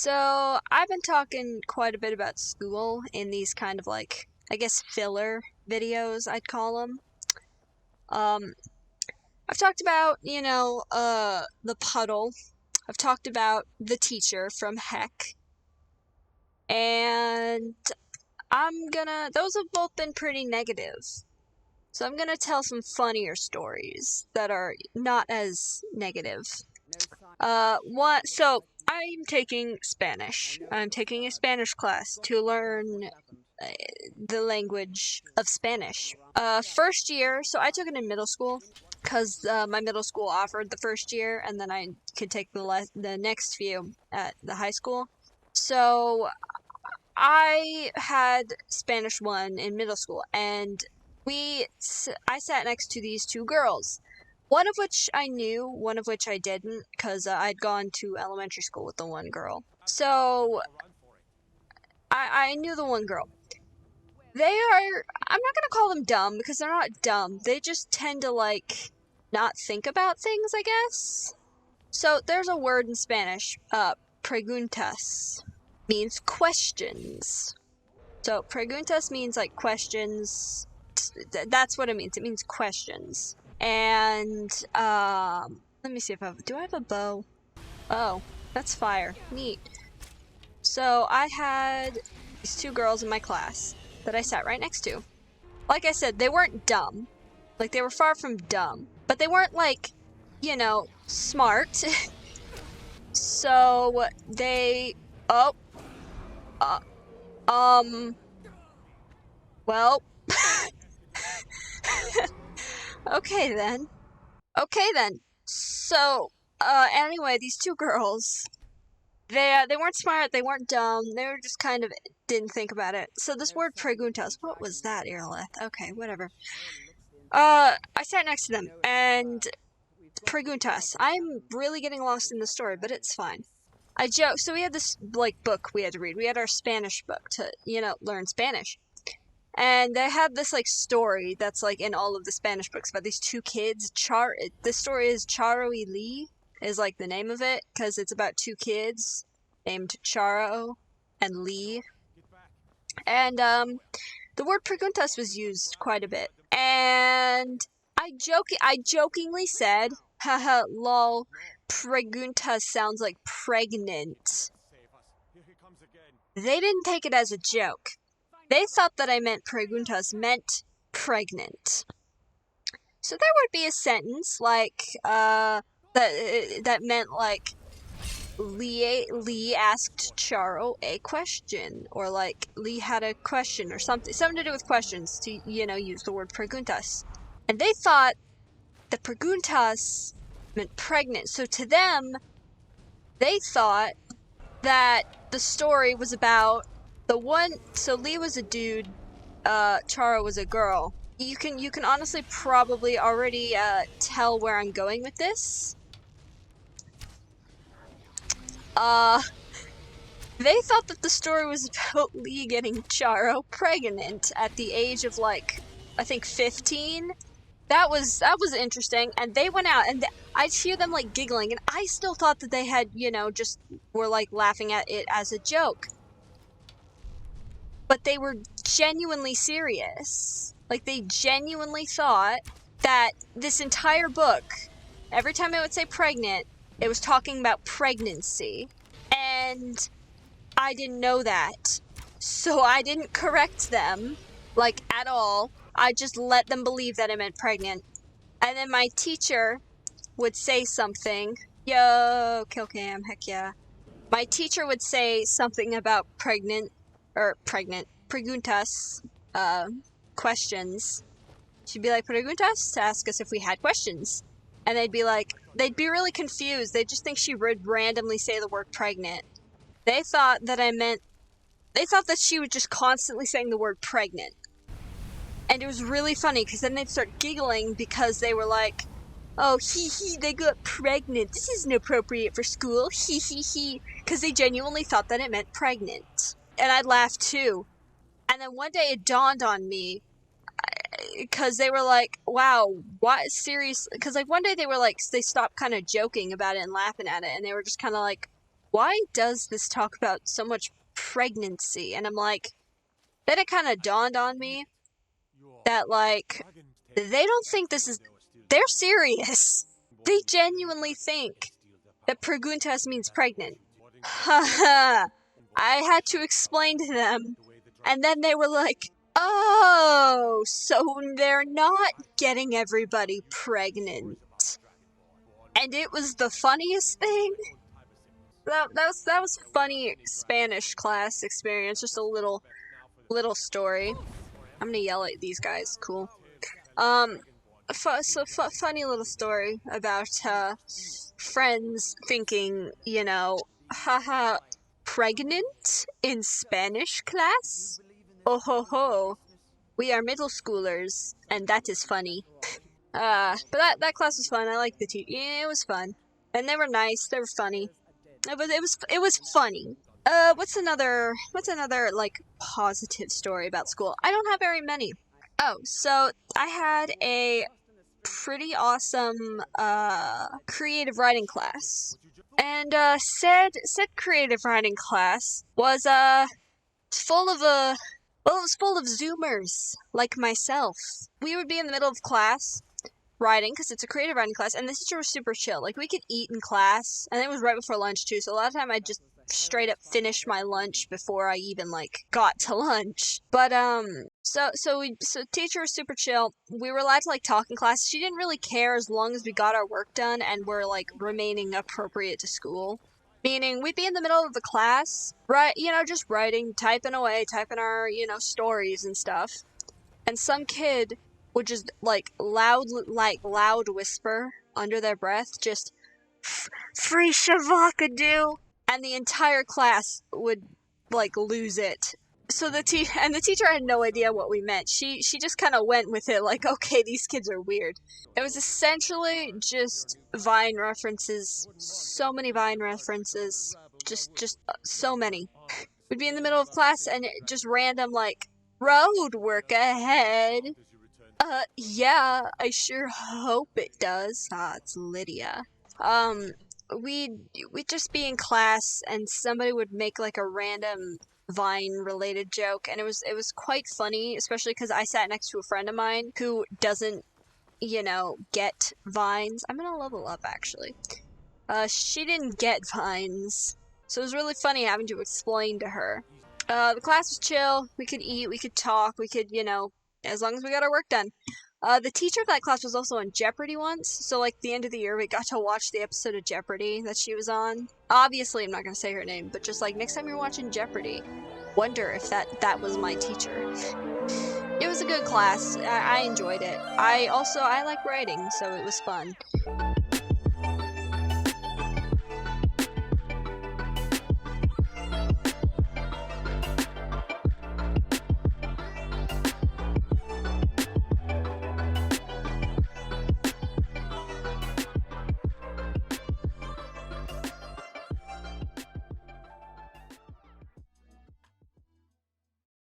So, I've been talking quite a bit about school in these kind of like, I guess, filler videos, I'd call them. Um, I've talked about, the puddle. I've talked about the teacher from Heck. And those have both been pretty negative. So I'm gonna tell some funnier stories that are not as negative. I'm taking Spanish. I'm taking a Spanish class to learn the language of Spanish. First year, so I took it in middle school because my middle school offered the first year, and then I could take the next few at the high school. So I had Spanish 1 in middle school, and I sat next to these two girls. One of which I knew, one of which I didn't, because I'd gone to elementary school with the one girl. So, I knew the one girl. I'm not gonna call them dumb, because they're not dumb. They just tend to, not think about things, I guess. So, there's a word in Spanish, preguntas, means questions. So, preguntas means, questions. That's what it means. It means questions. And, let me see do I have a bow? Oh, that's fire. Neat. So, I had these two girls in my class that I sat right next to. Like I said, they weren't dumb. They were far from dumb. But they weren't, smart. So, uh, well... Okay then. So, anyway, these two girls, they weren't smart, they weren't dumb, they were just kind of didn't think about it. So this word preguntas, what was that, Irleth? Okay, whatever. I sat next to them, and preguntas. I'm really getting lost in the story, but it's fine. I joke. So we had this book we had to read. We had our Spanish book to learn Spanish. And they had this story that's in all of the Spanish books about these two kids. The story is Charo y Lee is the name of it, because it's about two kids named Charo and Lee. And the word preguntas was used quite a bit. And I jokingly said, haha, lol, preguntas sounds like pregnant. They didn't take it as a joke. They thought that I meant preguntas meant pregnant. So there would be a sentence that meant Lee asked Charo a question, or Lee had a question or something to do with questions to use the word preguntas. And they thought that preguntas meant pregnant. So to them, they thought that the story was about so Lee was a dude, Charo was a girl. You can honestly probably already tell where I'm going with this. They thought that the story was about Lee getting Charo pregnant at the age of I think 15. That was interesting, and they went out, and I'd hear them giggling, and I still thought that they had just were laughing at it as a joke. But they were genuinely serious. They genuinely thought that this entire book, every time it would say pregnant, it was talking about pregnancy. And I didn't know that. So I didn't correct them, at all. I just let them believe that it meant pregnant. And then my teacher would say something. Yo, Killcam, heck yeah. My teacher would say something about preguntas, questions. She'd be like, preguntas, to ask us if we had questions. And they'd be really confused. They'd just think she would randomly say the word pregnant. They thought that she was just constantly saying the word pregnant. And it was really funny, because then they'd start giggling because they were like, oh, they got pregnant. This isn't appropriate for school. Because they genuinely thought that it meant pregnant. And I'd laugh too. And then one day it dawned on me, because they were like, wow, what, serious? Because one day they were they stopped kind of joking about it and laughing at it, and they were just kind of why does this talk about so much pregnancy? And I'm like, then it kind of dawned on me that, like, they don't think this is. They're serious. They genuinely think that preguntas means pregnant. Haha. I had to explain to them, and then they were like, oh, so they're not getting everybody pregnant. And it was the funniest thing. That was funny Spanish class experience. Just a little story. I'm gonna yell at these guys. Cool. Funny little story about friends thinking, you know, haha, pregnant in Spanish class? Oh ho ho. We are middle schoolers, and that is funny. But that class was fun. I liked the teacher. Yeah, it was fun, and they were nice. They were funny. It was funny. What's another like positive story about school? I don't have very many. Oh, so I had a pretty awesome creative writing class. And said creative writing class was full of well, it was full of zoomers like myself. We would be in the middle of class writing because it's a creative writing class, and the teacher was super chill. Like, we could eat in class, and it was right before lunch too, so a lot of time I just straight up finished my lunch before I even like got to lunch. But so teacher was super chill. We were allowed to like talk in class. She didn't really care as long as we got our work done and were like remaining appropriate to school. Meaning we'd be in the middle of the class, right? You know, just writing, typing away, typing our stories and stuff, and some kid would just like loud whisper under their breath, just free Shavakadu, and the entire class would like lose it. So the teacher had no idea what we meant. She just kind of went with it, like, okay, these kids are weird. It was essentially just Vine references, so many Vine references, just so many. We'd be in the middle of class and just random like road work ahead. Yeah, I sure hope it does. Ah, it's Lydia. Um, we'd just be in class and somebody would make like a random Vine related joke, and it was quite funny, especially because I sat next to a friend of mine who doesn't, get Vines. I'm gonna level up actually. She didn't get Vines, so it was really funny having to explain to her. The class was chill. We could eat, we could talk, we could, as long as we got our work done. The teacher of that class was also on Jeopardy once, so like the end of the year we got to watch the episode of Jeopardy that she was on. Obviously I'm not gonna say her name, but just like next time you're watching Jeopardy, wonder if that was my teacher. It was a good class. I enjoyed it. I like writing, so it was fun.